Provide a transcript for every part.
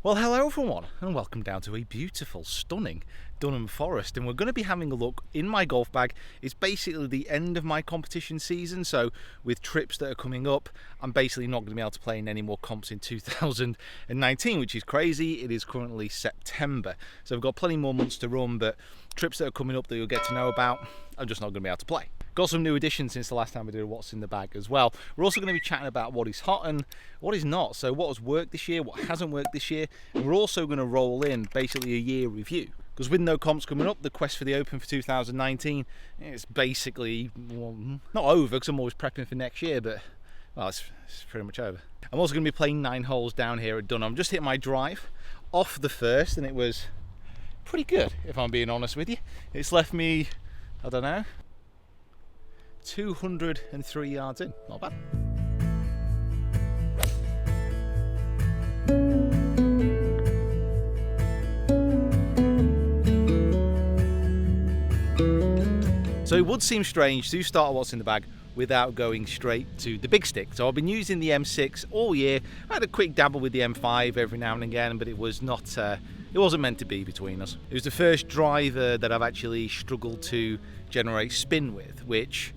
Well, hello everyone, and welcome down to a beautiful, stunning Dunham Forest. And we're going to be having a look in my golf bag. It's basically the end of my competition season, so with trips that are coming up, I'm basically not going to be able to play in any more comps in 2019, which is crazy. It is currently September, so we've got plenty more months to run, but trips that are coming up that you'll get to know about, I'm just not going to be able to play. Got some new additions since the last time we did a What's in the Bag as well. We're also going to be chatting about what is hot and what is not. So what has worked this year, what hasn't worked this year. And we're also going to roll in basically a year review. Because with no comps coming up, the quest for the Open for 2019 is basically, well, not over because I'm always prepping for next year, but well, it's pretty much over. I'm also going to be playing 9 holes down here at Dunham. Just hit my drive off the first and it was pretty good, if I'm being honest with you. It's left me, I don't know, 203 yards in, not bad. So it would seem strange to start What's in the Bag without going straight to the big stick. So I've been using the M6 all year. I had a quick dabble with the M5 every now and again, but it was not, it wasn't meant to be between us. It was the first driver that I've actually struggled to generate spin with, which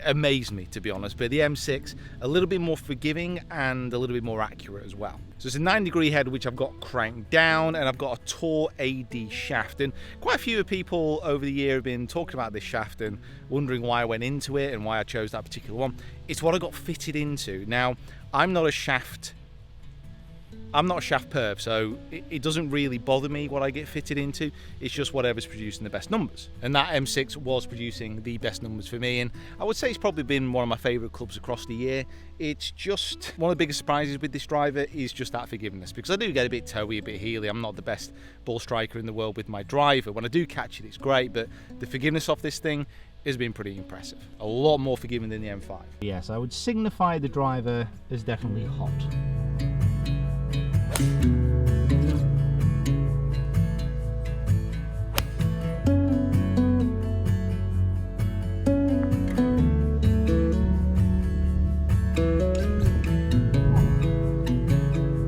amazed me, to be honest. But the M6, a little bit more forgiving and a little bit more accurate as well. So it's a 9-degree head which I've got cranked down, and I've got a Tor AD shaft, and quite a few people over the year have been talking about this shaft and wondering why I went into it and why I chose that particular one. It's what I got fitted into. Now, I'm not a shaft perv, so it doesn't really bother me what I get fitted into. It's just whatever's producing the best numbers. And that M6 was producing the best numbers for me, and I would say it's probably been one of my favourite clubs across the year. It's just one of the biggest surprises with this driver is just that forgiveness, because I do get a bit toey, a bit heely. I'm not the best ball striker in the world with my driver. When I do catch it, it's great, but the forgiveness of this thing has been pretty impressive. A lot more forgiving than the M5. Yes, I would signify the driver as definitely hot.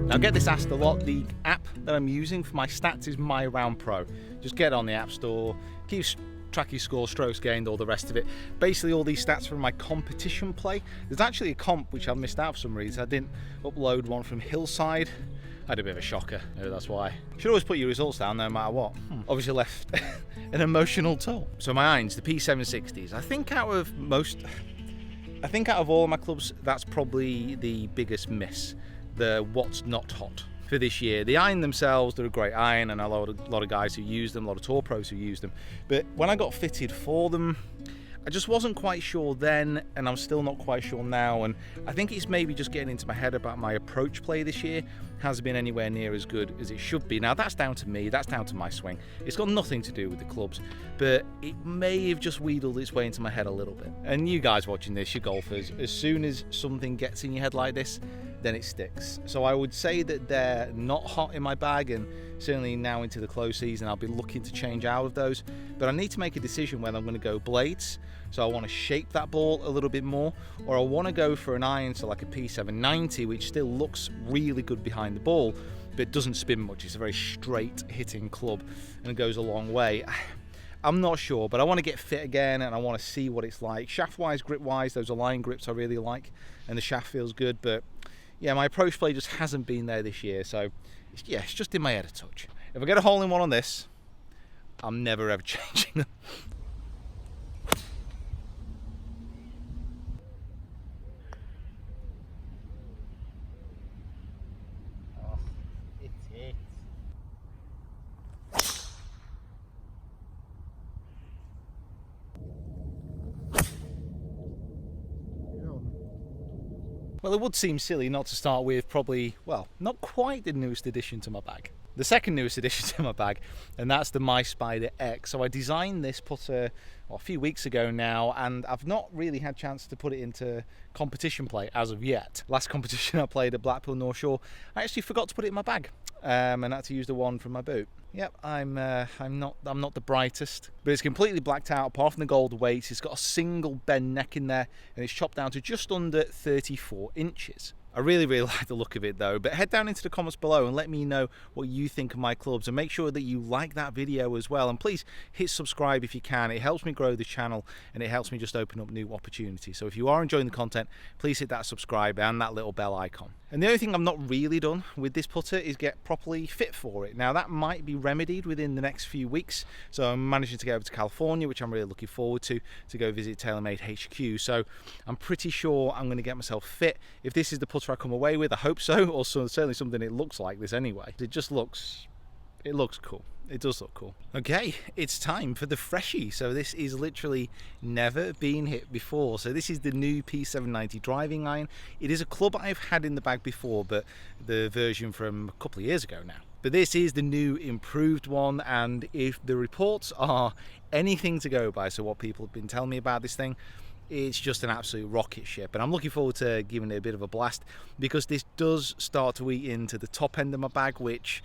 Now, I get this asked a lot. The app that I'm using for my stats is My Round Pro. Just get on the App Store, keeps track your score, strokes gained, all the rest of it. Basically all these stats from my competition play. There's actually a comp which I've missed out for some reason. I didn't upload one from Hillside. I had a bit of a shocker, maybe that's why. You should always put your results down no matter what. Obviously left an emotional toll. So my irons, the P760s, I think out of all of my clubs, that's probably the biggest miss. The what's not hot for this year. The iron themselves, they're a great iron, and a lot of guys who use them, a lot of tour pros who use them. But when I got fitted for them, I just wasn't quite sure then, and I'm still not quite sure now. And I think it's maybe just getting into my head about my approach play this year hasn't been anywhere near as good as it should be. Now that's down to me, that's down to my swing. It's got nothing to do with the clubs, but it may have just wheedled its way into my head a little bit. And you guys watching this, you golfers, as soon as something gets in your head like this, then it sticks. So I would say that they're not hot in my bag, and certainly now into the close season I'll be looking to change out of those. But I need to make a decision whether I'm going to go blades, so I want to shape that ball a little bit more, or I want to go for an iron, so like a P790, which still looks really good behind the ball but doesn't spin much. It's a very straight hitting club and it goes a long way. I'm not sure, but I want to get fit again and I want to see what it's like. Shaft wise, grip wise, those Align grips I really like, and the shaft feels good. But yeah, my approach play just hasn't been there this year, so it's just in my head a touch. If I get a hole in one on this, I'm never ever changing them. Oh, it hits. Well, it would seem silly not to start with probably, well, not quite the newest addition to my bag. The second newest addition to my bag, and that's the My Spider X. So I designed this putter a few weeks ago now, and I've not really had a chance to put it into competition play as of yet. Last competition I played at Blackpool North Shore, I actually forgot to put it in my bag, and had to use the one from my boot. Yep, I'm not the brightest, but it's completely blacked out apart from the gold weights. It's got a single bend neck in there, and it's chopped down to just under 34 inches. I really like the look of it though. But head down into the comments below and let me know what you think of my clubs, and make sure that you like that video as well, and please hit subscribe if you can. It helps me grow the channel and it helps me just open up new opportunities. So if you are enjoying the content, please hit that subscribe and that little bell icon. And the only thing I've not really done with this putter is get properly fit for it. Now that might be remedied within the next few weeks, so I'm managing to get over to California, which I'm really looking forward to go visit TaylorMade HQ. So I'm pretty sure I'm going to get myself fit. If this is the putter I come away with, I hope so, or certainly something it looks like this anyway. It looks cool. It does look cool. Okay, it's time for the freshie. So this is literally never been hit before. So this is the new P790 driving iron. It is a club I've had in the bag before, but the version from a couple of years ago now. But this is the new improved one, and if the reports are anything to go by, so what people have been telling me about this thing, it's just an absolute rocket ship, and I'm looking forward to giving it a bit of a blast, because this does start to eat into the top end of my bag, which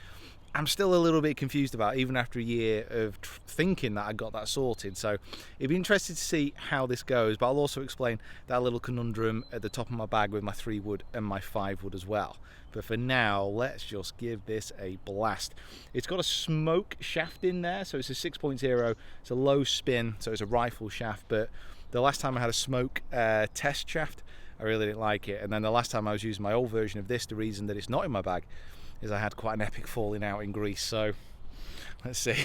I'm still a little bit confused about, even after a year of thinking that I got that sorted. So it'd be interesting to see how this goes, but I'll also explain that little conundrum at the top of my bag with my 3-wood and my 5-wood as well. But for now, let's just give this a blast. It's got a smoke shaft in there, so it's a 6.0, it's a low spin, so it's a rifle shaft, but the last time I had a smoke test shaft, I really didn't like it. And then the last time I was using my old version of this, the reason that it's not in my bag is I had quite an epic falling out in Greece. So let's see.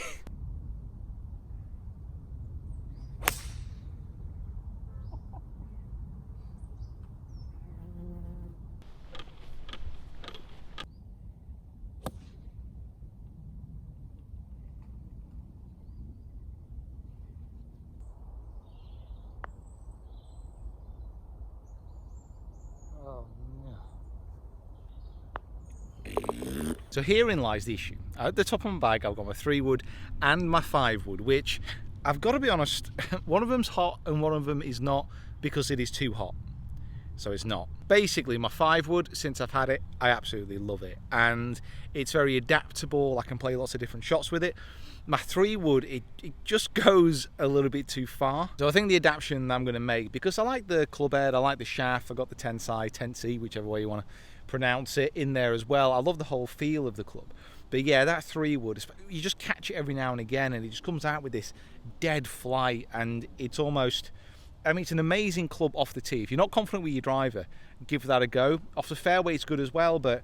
So herein lies the issue. At the top of my bag, I've got my 3-wood and my 5-wood, which I've got to be honest, one of them's hot and one of them is not, because it is too hot. So it's not. Basically, my 5-wood, since I've had it, I absolutely love it. And it's very adaptable. I can play lots of different shots with it. My 3-wood, it just goes a little bit too far. So I think the adaptation I'm going to make, because I like the club head, I like the shaft, I've got the Tensai, Tensi, whichever way you want to pronounce it, in there as well. I love the whole feel of the club. But yeah, that 3-wood, you just catch it every now and again, and it just comes out with this dead flight, and it's almost, I mean, it's an amazing club off the tee. If you're not confident with your driver, give that a go. Off the fairway, it's good as well, but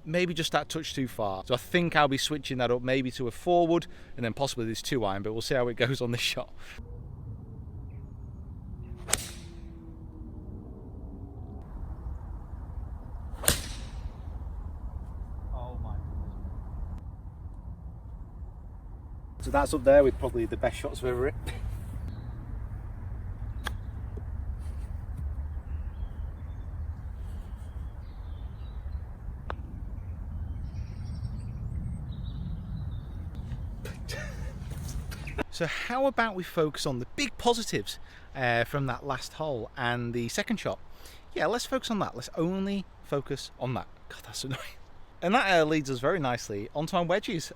maybe just that touch too far. So I think I'll be switching that up maybe to a 4-wood, and then possibly this 2-iron, but we'll see how it goes on this shot. So that's up there with probably the best shots I've ever hit. So how about we focus on the big positives from that last hole and the second shot? Yeah, let's focus on that. Let's only focus on that. God, that's annoying. And that leads us very nicely onto my wedges,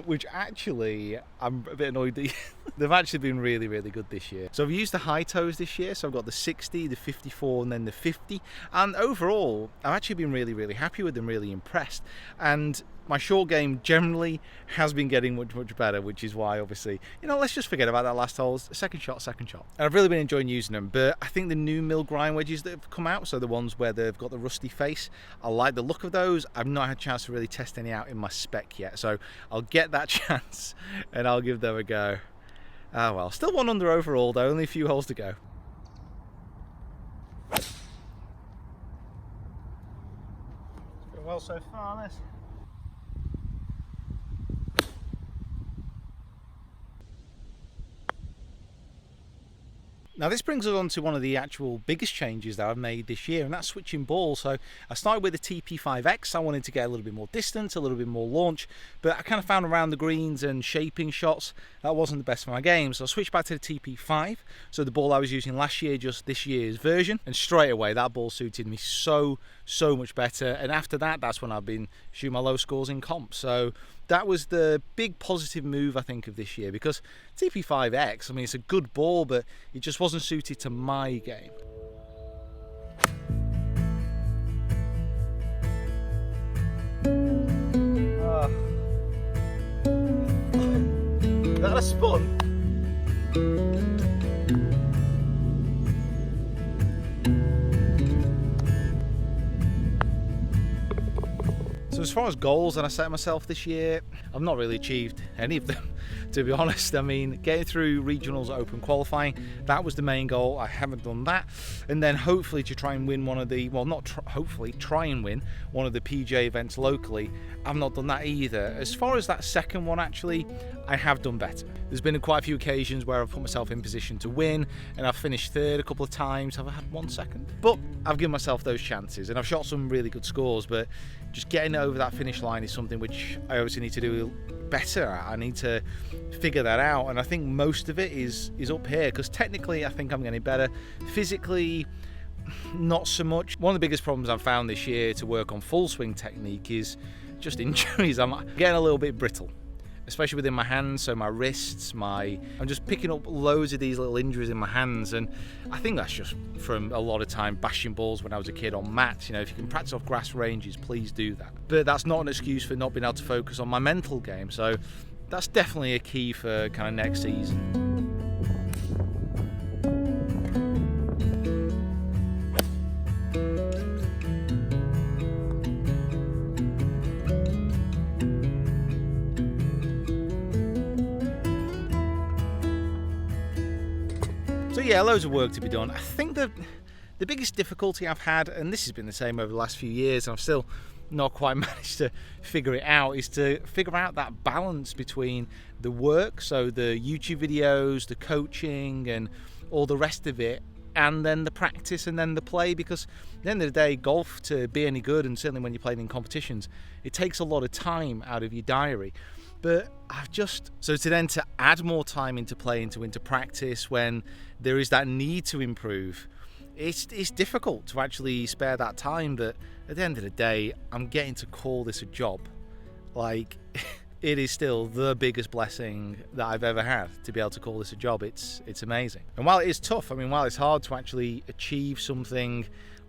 which actually, I'm a bit annoyed that they've actually been really good this year. So I've used the high toes this year, so I've got the 60, the 54 and then the 50. And overall, I've actually been really happy with them, really impressed. And my short game generally has been getting much better, which is why, obviously, you know, let's just forget about that last hole. Second shot. And I've really been enjoying using them, but I think the new mill grind wedges that have come out, so the ones where they've got the rusty face, I like the look of those. I've not had a chance to really test any out in my spec yet, so I'll get that chance and I'll give them a go. Ah well, still 1 under overall though, only a few holes to go. It's going well so far, this. Now this brings us on to one of the actual biggest changes that I've made this year, and that's switching balls. So I started with the TP5X. I wanted to get a little bit more distance, a little bit more launch, but I kind of found around the greens and shaping shots, that wasn't the best for my game. So I switched back to the TP5, so the ball I was using last year, just this year's version, and straight away that ball suited me so much better. And after that, that's when I've been shooting my low scores in comp. So that was the big positive move I think of this year, because TP5X, I mean, it's a good ball, but it just wasn't suited to my game. that a spun? So as far as goals that I set myself this year, I've not really achieved any of them, to be honest. I mean, getting through regionals open qualifying, that was the main goal. I haven't done that. And then hopefully to try and win one of the, well, not hopefully, try and win one of the PJ events locally. I've not done that either. As far as that second one, actually, I have done better. There's been quite a few occasions where I've put myself in position to win, and I've finished third a couple of times. Have I had 1 second? But I've given myself those chances, and I've shot some really good scores, but just getting over that finish line is something which I obviously need to do better at. I need to figure that out, and I think most of it is up here, because technically I think I'm getting better. Physically, not so much. One of the biggest problems I've found this year to work on full swing technique is just injuries. I'm getting a little bit brittle, especially within my hands, so my wrists, I'm just picking up loads of these little injuries in my hands, and I think that's just from a lot of time bashing balls when I was a kid on mats. You know, if you can practice off grass ranges, please do that. But that's not an excuse for not being able to focus on my mental game, so that's definitely a key for kind of next season. So yeah, loads of work to be done. I think the biggest difficulty I've had, and this has been the same over the last few years, and I've still not quite managed to figure it out, is to figure out that balance between the work, so the YouTube videos, the coaching, and all the rest of it, and then the practice and then the play, because at the end of the day, golf, to be any good, and certainly when you're playing in competitions, it takes a lot of time out of your diary. But to add more time into play, into practice, when there is that need to improve, it's difficult to actually spare that time. But at the end of the day, I'm getting to call this a job. Like, it is still the biggest blessing that I've ever had, to be able to call this a job. It's amazing. And while it is tough, I mean, while it's hard to actually achieve something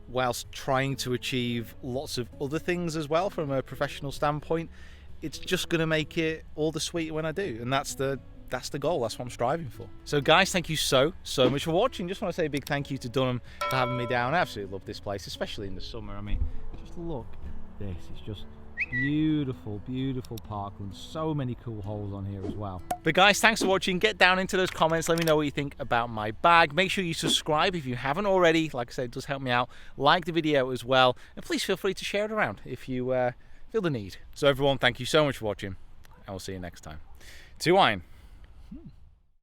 whilst trying to achieve lots of other things as well from a professional standpoint, it's just going to make it all the sweeter when I do, and that's the goal. That's what I'm striving for. So guys, thank you so much for watching. Just want to say a big thank you to Dunham for having me down. I absolutely love this place, especially in the summer. I mean, just look at this. It's just beautiful parkland. So many cool holes on here as well. But guys, thanks for watching. Get down into those comments, let me know what you think about my bag. Make sure you subscribe if you haven't already. Like I said, it does help me out. Like the video as well, and please feel free to share it around if you feel the need. So everyone, thank you so much for watching, and we'll see you next time. To iron.